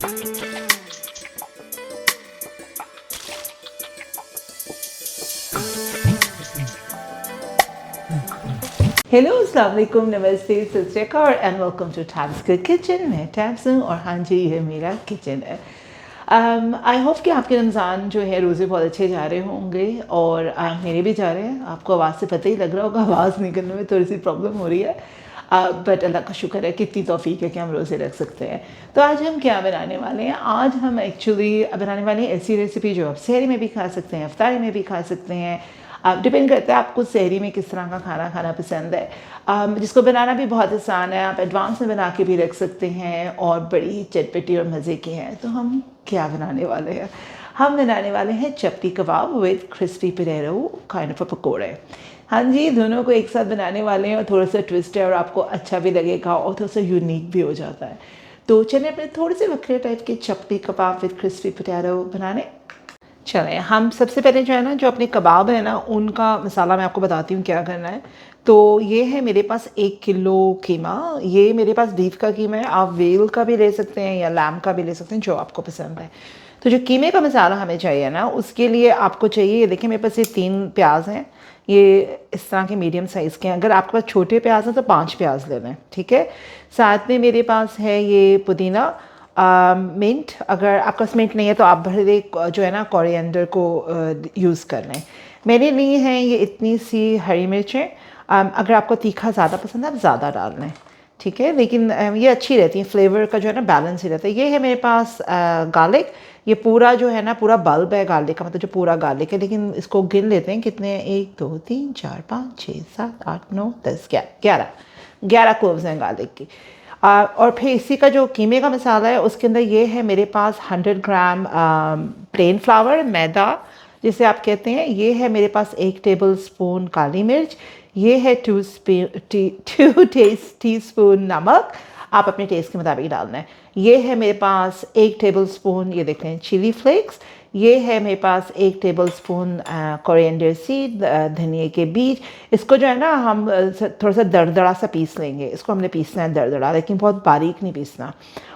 Hello अस्सलाम वालेकुम, नमस्ते, सत श्री अकाल and welcome to Tabs good kitchen. मैं टैब्स हूँ और हाँ जी, ये मेरा किचन है। आई होप कि आपके रमज़ान जो है रोज़े बहुत अच्छे जा रहे होंगे और मेरे भी जा रहे हैं। आपको आवाज़ से पता ही लग रहा होगा, आवाज़ निकलने में थोड़ी सी प्रॉब्लम हो रही है, बट अल्लाह का शुक्र है कि इतनी तौफीक है कि हम रोज़े रख सकते हैं। तो आज हम क्या बनाने वाले हैं? आज हम एक्चुअली बनाने वाले हैं ऐसी रेसिपी जो आप सहरी में भी खा सकते हैं, इफ्तारी में भी खा सकते हैं। डिपेंड करता है आपको सहरी में किस तरह का खाना खाना पसंद है। जिसको बनाना भी बहुत आसान है, आप एडवांस में बना के भी रख सकते हैं और बड़ी चटपटी और मज़े की हैं। तो हम क्या बनाने वाले हैं? हम बनाने वाले हैं चपटी kebab with crispy potato kind of a पकौड़े। हाँ जी, दोनों को एक साथ बनाने वाले हैं और थोड़ा सा ट्विस्ट है और आपको अच्छा भी लगेगा और थोड़ा सा यूनिक भी हो जाता है। तो चलिए अपने थोड़े से वक्रे टाइप के चपटी कबाब विद क्रिस्पी पोटैटो बनाने चलें। हम सबसे पहले जो है ना, जो अपने कबाब है ना, उनका मसाला मैं आपको बताती हूँ क्या करना है। तो ये है मेरे पास 1 किलो कीमा। ये मेरे पास बीफ का कीमा है, आप वेल का भी ले सकते हैं या लैम का भी ले सकते हैं, जो आपको पसंद है। तो जो कीमे का मसाला हमें चाहिए ना, उसके लिए आपको चाहिए, ये देखिए मेरे पास ये 3 प्याज हैं। ये इस तरह के मीडियम साइज़ के हैं। अगर आपके पास छोटे प्याज हैं तो 5 प्याज ले लें, ठीक है। साथ में मेरे पास है ये पुदीना, मिंट। अगर आपका मिंट नहीं है तो आप भरे जो है ना कोरिएंडर को यूज़ कर लें। मैंने ली हैं ये इतनी सी हरी मिर्चें। अगर आपको तीखा ज़्यादा पसंद है आप ज़्यादा डाल लें, ठीक है। लेकिन ये अच्छी रहती है, फ्लेवर का जो है ना बैलेंस ही रहता है। ये है मेरे पास गार्लिक। ये पूरा जो है ना, पूरा बल्ब है गार्लिक का, मतलब जो पूरा गार्लिक है। लेकिन इसको गिन लेते हैं कितने हैं, 1 2 3 4 5 6 7 8 9 10 11 11 क्लोव्स हैं गार्लिक की। और फिर इसी का जो कीमे का मसाला है उसके अंदर ये है मेरे पास 100 ग्राम प्लेन फ्लावर, मैदा जिसे आप कहते हैं। ये है मेरे पास 1 टेबल स्पून काली मिर्च। ये है 2 टीस्पून नमक, आप अपने टेस्ट के मुताबिक डालना है। ये है मेरे पास 1 टेबल स्पून, ये देख लें, चिली फ्लेक्स। ये है मेरे पास 1 टेबल स्पून कोरिएंडर सीड, धनिए के बीज। इसको जो है ना हम थोड़ा सा दरदरा सा पीस लेंगे। इसको हमने पीसना है दरदरा, लेकिन बहुत बारीक नहीं पीसना।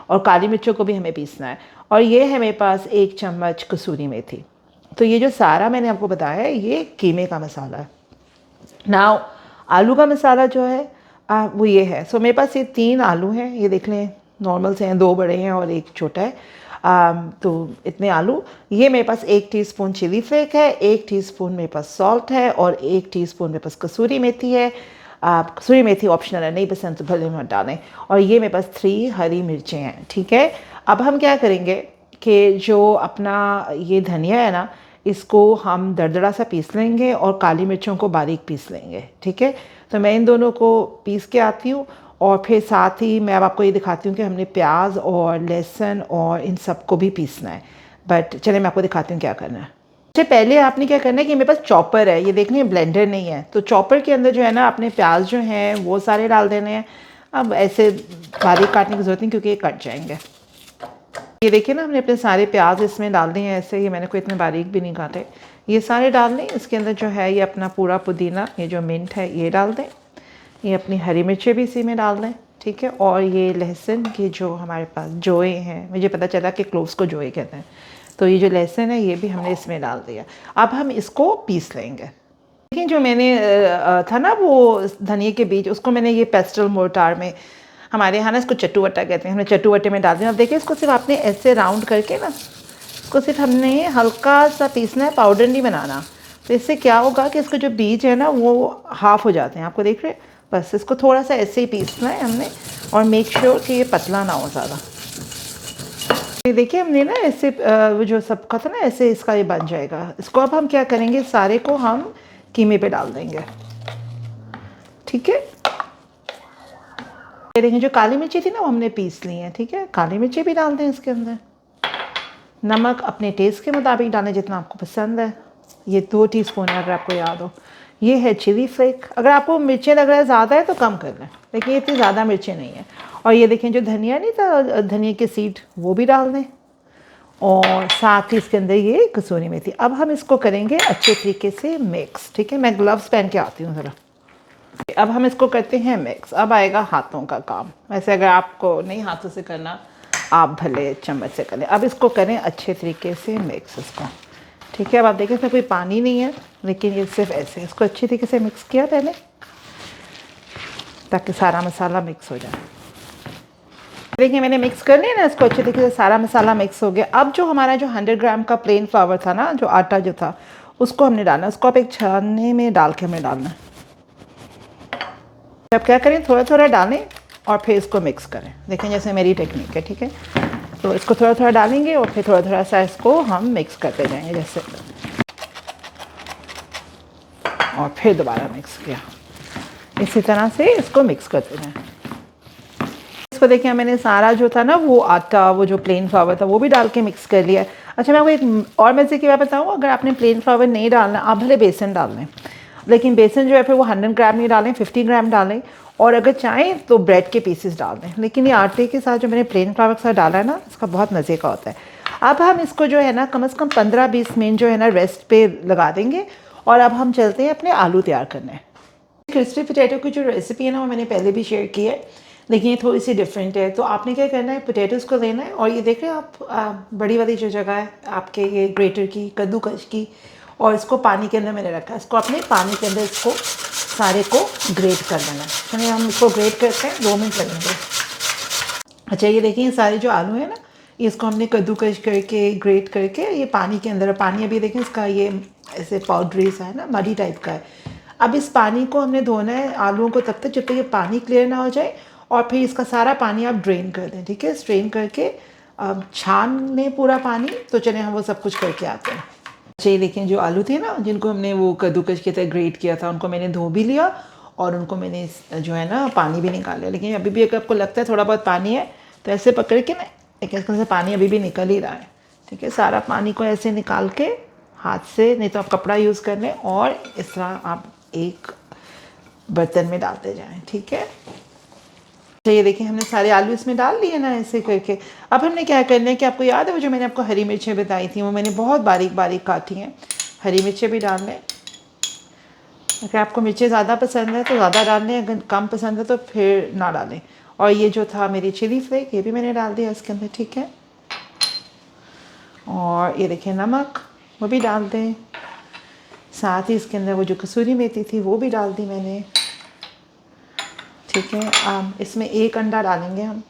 और काली मिर्चों को भी हमें पीसना है। और ये है मेरे पास 1 चम्मच कसूरी मेथी। तो ये जो सारा मैंने आपको बताया है ये कीमे का मसाला है। नाउ आलू का मसाला जो है वो ये है। सो मेरे पास ये 3 आलू हैं, ये देख लें, नॉर्मल से हैं, 2 बड़े हैं और 1 छोटा है। तो इतने आलू। ये मेरे पास 1 टीस्पून चिली फ्लेक है, 1 टीस्पून मेरे पास सॉल्ट है और 1 टीस्पून मेरे पास कसूरी मेथी है। कसूरी मेथी ऑप्शनल है, नहीं पसंद तो भले मत डालें। और ये मेरे पास 3 हरी मिर्चें हैं, ठीक है। अब हम क्या करेंगे कि जो अपना ये धनिया है ना, इसको हम दरदरा सा पीस लेंगे और काली मिर्चों को बारीक पीस लेंगे, ठीक है। तो मैं इन दोनों को पीस के आती हूँ और फिर साथ ही मैं अब आपको ये दिखाती हूँ कि हमने प्याज और लहसुन और इन सब को भी पीसना है। बट चलिए मैं आपको दिखाती हूँ क्या करना है। सबसे पहले आपने क्या करना है कि मेरे पास चॉपर है, ये देखने ब्लेंडर नहीं है। तो चॉपर के अंदर जो है ना, अपने प्याज जो हैं वो सारे डाल देने हैं। अब ऐसे बारीक काटने की ज़रूरत नहीं क्योंकि ये कट जाएंगे। ये देखिए ना, हमने अपने सारे प्याज इसमें डाल दिए हैं ऐसे। ये मैंने कोई इतने बारीक भी नहीं काटे, ये सारे डाल दें। इसके अंदर जो है ये अपना पूरा पुदीना, ये जो मिंट है ये डाल दें। ये अपनी हरी मिर्चें भी इसी में डाल दें, ठीक है। और ये लहसुन के जो हमारे पास जोए हैं, मुझे पता चला कि क्लोव्स को जोए कहते हैं, तो ये जो लहसुन है ये भी हमने इसमें डाल दिया। अब हम इसको पीस लेंगे। लेकिन जो मैंने था ना वो धनिए के बीज, उसको मैंने ये पेस्टल मोर्टार में, हमारे यहाँ ना इसको चट्टू-वट्टा कहते हैं, हमने चट्टू-वट्टे में डाल दिया। अब देखिए इसको सिर्फ आपने ऐसे राउंड करके ना, इसको सिर्फ हमने हल्का सा पीसना है, पाउडर नहीं बनाना। तो इससे क्या होगा कि इसके जो बीज है ना वो हाफ़ हो जाते हैं, आपको देख रहे हैं। बस इसको थोड़ा सा ऐसे ही पीसना है हमने, और मेक श्योर कि ये पतला ना हो ज़्यादा। ये देखिए हमने ना ऐसे वो जो सबका था ना ऐसे इसका ये बन जाएगा। इसको अब हम क्या करेंगे, सारे को हम कीमे पे डाल देंगे, ठीक है। ये देखें जो काली मिर्ची थी ना वो हमने पीस ली है, ठीक है। काली मिर्ची भी डाल दें इसके अंदर। नमक अपने टेस्ट के मुताबिक डालें जितना आपको पसंद है। ये 2 टीस्पून है अगर आपको याद हो। ये है चिली फ्लेक, अगर आपको मिर्चें लग रहा है ज़्यादा है तो कम कर लें, लेकिन इतनी ज़्यादा मिर्चें नहीं है। और ये देखें जो धनिया नहीं था, धनिया के सीड, वो भी डाल दें। और साथ ही इसके अंदर ये कसूरी मेथी। अब हम इसको करेंगे अच्छे तरीके से मिक्स, ठीक है। मैं ग्लव्स पहन के आती हूँ ज़रा। अब हम इसको करते हैं मिक्स। अब आएगा हाथों का काम। वैसे अगर आपको नहीं हाथों से करना, आप भले चम्मच से करें। अब इसको करें अच्छे तरीके से मिक्स इसको, ठीक है। अब आप देखें इसमें कोई पानी नहीं है, लेकिन ये सिर्फ ऐसे इसको अच्छी तरीके से मिक्स किया पहले, ताकि सारा मसाला मिक्स हो जाए। देखिए मैंने मिक्स कर लिया ना इसको अच्छे तरीके से, सारा मसाला मिक्स हो गया। अब जो हमारा जो 100 ग्राम का प्लेन फ्लावर था ना, जो आटा जो था, उसको हमने डालना। उसको आप एक छानने में डाल के हमें डालना है। अब क्या करें, थोड़ा थोड़ा डालें और फिर इसको मिक्स करें। देखें जैसे मेरी टेक्निक है, ठीक है। तो इसको थोड़ा थोड़ा डालेंगे और फिर थोड़ा थोड़ा सा इसको हम मिक्स करते जाएंगे जैसे, और फिर दोबारा मिक्स किया। इसी तरह से इसको मिक्स करते जाएं। इसको देखिए मैंने सारा जो था ना वो आटा, वो जो प्लेन फ्लावर था वो भी डाल के मिक्स कर लिया। अच्छा मैं आपको एक और मज़े की बात बताऊँ, अगर आपने प्लेन फ्लावर नहीं डालना, आप भले बेसन डाल लें, लेकिन बेसन जो है फिर वो 100 ग्राम नहीं डालें, 50 ग्राम डालें। और अगर चाहें तो ब्रेड के पीसेस डाल दें। लेकिन ये आटे के साथ जो मैंने प्लेन फ्लावर के साथ डाला है ना, इसका बहुत मज़े का होता है। अब हम इसको जो है ना कम से कम 15-20 मिनट जो है ना रेस्ट पे लगा देंगे। और अब हम चलते हैं अपने आलू तैयार करने। क्रिस्पी पोटैटो की जो रेसिपी है ना वो मैंने पहले भी शेयर की है, लेकिन ये थोड़ी सी डिफरेंट है। तो आपने क्या करना है, पोटैटोज़ को लेना है और ये देख रहे हैं आप बड़ी वाली जो जगह है आपके ये ग्रेटर की, कद्दूकश की, और इसको पानी के अंदर मैंने रखा है। इसको अपने पानी के अंदर इसको सारे को ग्रेट कर देना है। चलिए हम इसको ग्रेट करते हैं, 2 मिनट लगेंगे। अच्छा ये देखिए सारे जो आलू है ना, इसको हमने कद्दूकश करके ग्रेट करके ये पानी के अंदर, पानी अभी देखें इसका ये ऐसे पाउडरी सा है ना, मडी टाइप का है। अब इस पानी को हमने धोना है आलूओं को तब तक जब तक ये पानी क्लियर ना हो जाए, और फिर इसका सारा पानी आप ड्रेन कर दें, ठीक है। स्ट्रेन करके अब छान लें पूरा पानी। तो चले हम वो सब कुछ करके आते हैं। अच्छा ये देखें जो आलू थे ना, जिनको हमने वो कद्दूकश के तरह ग्रेट किया था, उनको मैंने धो भी लिया और उनको मैंने जो है ना पानी भी निकाल लिया। लेकिन अभी भी अगर आपको लगता है थोड़ा बहुत पानी है तो ऐसे पकड़ के ना, एक इसमें से पानी अभी भी निकल ही रहा है, ठीक है। सारा पानी को ऐसे निकाल के हाथ से, नहीं तो आप कपड़ा यूज़ कर लें, और इस तरह आप एक बर्तन में डालते जाएं, ठीक है। तो ये देखिए हमने सारे आलू इसमें डाल दिए ना ऐसे करके। अब हमने क्या करना है कि आपको याद है वो जो मैंने आपको हरी मिर्चें बताई थी, वो मैंने बहुत बारीक बारीक काटी हैं। हरी मिर्चें भी डाल लें। अगर आपको मिर्चें ज़्यादा पसंद है तो ज़्यादा डाल लें, अगर कम पसंद है तो फिर ना डालें। और ये जो था मेरी चिली फ्लेक, ये भी मैंने डाल दिया इसके अंदर, ठीक है। और ये देखिए नमक, वो भी डाल दें। साथ ही इसके अंदर वो जो कसूरी मेथी थी वो भी डाल दी मैंने, ठीक है। इसमें 1 अंडा डालेंगे हम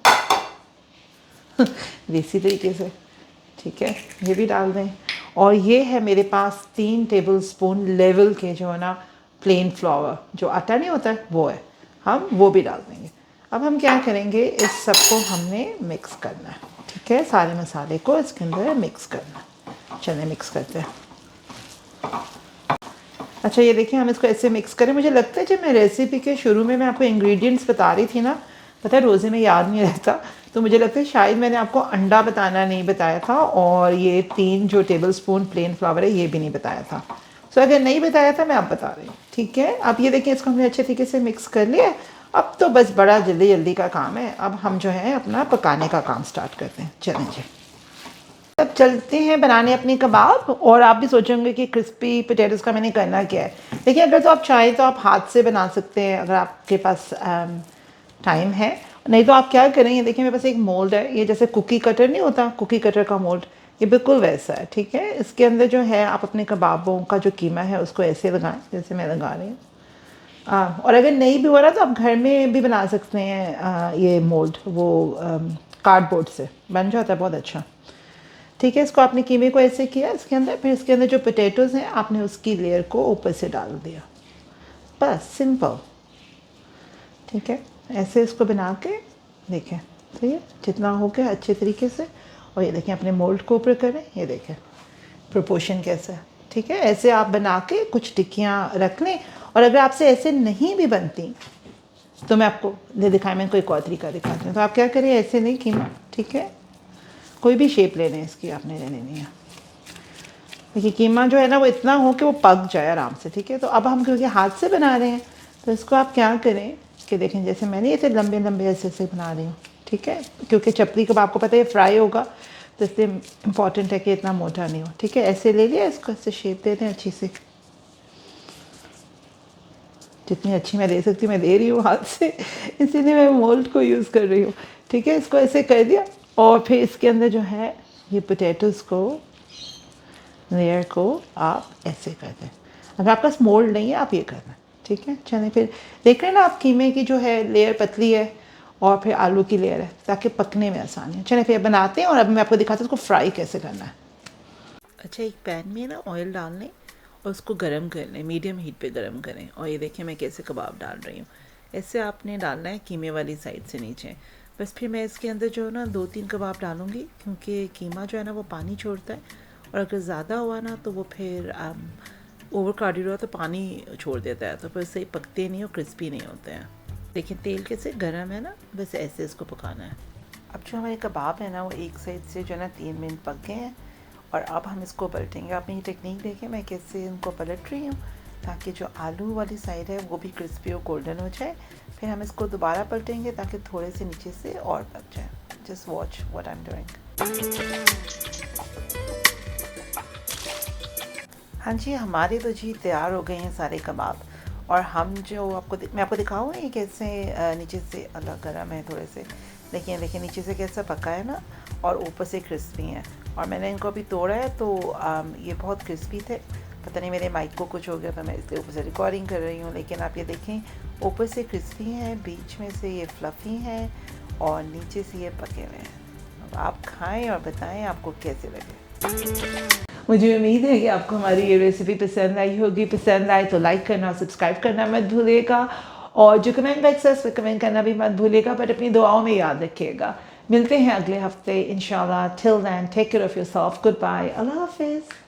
देसी तरीके से, ठीक है। ये भी डाल दें। और ये है मेरे पास 3 टेबलस्पून लेवल के जो है ना प्लेन फ्लावर, जो आटा नहीं होता है वो है, हम वो भी डाल देंगे। अब हम क्या करेंगे, इस सबको हमने मिक्स करना है, ठीक है। सारे मसाले को इसके अंदर मिक्स करना है। चलें मिक्स करते हैं। अच्छा ये देखिए हम इसको ऐसे मिक्स करें। मुझे लगता है जब मैं रेसिपी के शुरू में मैं आपको इंग्रेडिएंट्स बता रही थी ना, पता है रोज़े में याद नहीं रहता, तो मुझे लगता है शायद मैंने आपको अंडा बताना नहीं बताया था, और ये 3 जो टेबलस्पून प्लेन फ्लावर है ये भी नहीं बताया था। सो अगर नहीं बताया था मैं अब बता रही हूँ, ठीक है। अब ये देखिए इसको हमने अच्छे तरीके से मिक्स कर लिया। अब तो बस बड़ा जल्दी जल्दी का काम है। अब हम जो है अपना पकाने का काम स्टार्ट करते हैं। चलें जी, अब चलते हैं बनाने अपने कबाब। और आप भी सोचेंगे कि क्रिस्पी पोटैटोज़ का मैंने करना क्या है। देखिए अगर तो आप चाहें तो आप हाथ से बना सकते हैं, अगर आपके पास टाइम है। नहीं तो आप क्या करें, ये देखिए मेरे पास एक मोल्ड है, ये जैसे कुकी कटर नहीं होता, कुकी कटर का मोल्ड, ये बिल्कुल वैसा है, ठीक है। इसके अंदर जो है आप अपने कबाबों का जो कीमा है उसको ऐसे लगाएं जैसे मैं लगा रही हूँ। और अगर नहीं भी हो रहा तो आप घर में भी बना सकते हैं। ये मोल्ड वो कार्डबोर्ड से बन जाता है बहुत अच्छा, ठीक है। इसको आपने कीमे को ऐसे किया इसके अंदर, फिर इसके अंदर जो पोटैटोज़ हैं आपने उसकी लेयर को ऊपर से डाल दिया, बस सिंपल, ठीक है। ऐसे इसको बना के देखें, ठीक है, जितना हो गया अच्छे तरीके से। और ये देखें अपने मोल्ड को ऊपर करें, ये देखें प्रोपोर्शन कैसा है, ठीक है। ऐसे आप बना के कुछ टिक्कियाँ रख लें। और अगर आपसे ऐसे नहीं भी बनती तो मैं आपको दिखाया, मैं कोई और तरीका दिखाती हूँ। तो आप क्या करें, ऐसे नहीं कीमा, ठीक है, कोई भी शेप ले लें इसकी आपने ले लेनी है। देखिए कीमा जो है ना वो इतना हो कि वो पक जाए आराम से, ठीक है। तो अब हम क्योंकि हाथ से बना रहे हैं तो इसको आप क्या करें कि देखें जैसे मैंने इसे लंबे लंबे ऐसे बना रही हूँ, ठीक है। क्योंकि चपली कबाब आपको पता है फ्राई होगा, तो इसलिए इम्पॉर्टेंट है कि इतना मोटा नहीं हो, ठीक है। ऐसे ले लिया, इसको ऐसे शेप दे दें अच्छी सी, जितनी अच्छी मैं दे सकती हूँ मैं दे रही हूँ हाथ से, इसीलिए मैं मोल्ड को यूज़ कर रही हूँ, ठीक है। इसको ऐसे कर दिया। और फिर इसके अंदर जो है ये पोटैटोज़ को लेयर को आप ऐसे कर दें। अगर आपके पास मोल्ड नहीं है आप ये करना, ठीक है। चलें फिर देख रहे हैं ना आप कीमे की जो है लेयर पतली है और फिर आलू की लेयर है, ताकि पकने में आसानी है। चलें फिर बनाते हैं और अब मैं आपको दिखाती हूँ उसको फ्राई कैसे करना है। अच्छा, एक पैन में ना ऑयल डाल लें और उसको गरम कर लें, मीडियम हीट पे गरम करें। और ये देखिए मैं कैसे कबाब डाल रही हूँ। ऐसे आपने डालना है कीमे वाली साइड से नीचे। बस फिर मैं इसके अंदर जो है ना 2-3 कबाब डालूँगी, क्योंकि कीमा जो है ना वो पानी छोड़ता है, और अगर ज़्यादा हुआ ना तो वो फिर ओवर कार्डिड हुआ तो पानी छोड़ देता है, तो फिर सही पकते नहीं और क्रिस्पी नहीं होते हैं। देखिए तेल कैसे गर्म है ना, बस ऐसे इसको पकाना है। अब जो हमारे कबाब है ना वो एक साइड से जो है ना 3 मिनट पक गए हैं, और अब हम इसको पलटेंगे। आप मेरी टेक्निक देखें मैं कैसे इनको पलट रही हूँ, ताकि जो आलू वाली साइड है वो भी क्रिस्पी और गोल्डन हो जाए। फिर हम इसको दोबारा पलटेंगे ताकि थोड़े से नीचे से और पक जाए। Just watch what I am doing. हाँ जी, हमारे तो जी तैयार हो गए हैं सारे कबाब। और हम जो मैं आपको दिखाऊँ ये कैसे नीचे से अलग गरम है थोड़े से। देखिए देखिए नीचे से कैसा पका है ना, और ऊपर से क्रिस्पी हैं। और मैंने इनको अभी तोड़ा है तो ये बहुत क्रिस्पी थे। पता नहीं मेरे माइक को कुछ हो गया तो मैं इसलिए ऊपर से रिकॉर्डिंग कर रही हूँ, लेकिन आप ये देखें ऊपर से क्रिस्पी हैं, बीच में से ये फ्लफ़ी हैं और नीचे से ये पके हुए हैं। अब आप खाएं और बताएं आपको कैसे लगे। मुझे उम्मीद है कि आपको हमारी ये रेसिपी पसंद आई होगी। पसंद आए तो लाइक करना, सब्सक्राइब करना मत भूलिएगा, और जो कमेंट बॉक्स है उस पर कमेंट करना भी मत भूलिएगा, बट अपनी दुआओं में याद रखिएगा। मिलते हैं अगले हफ्ते इंशाल्लाह। Till then take care of yourself. Good bye, अल्लाह हाफिज़।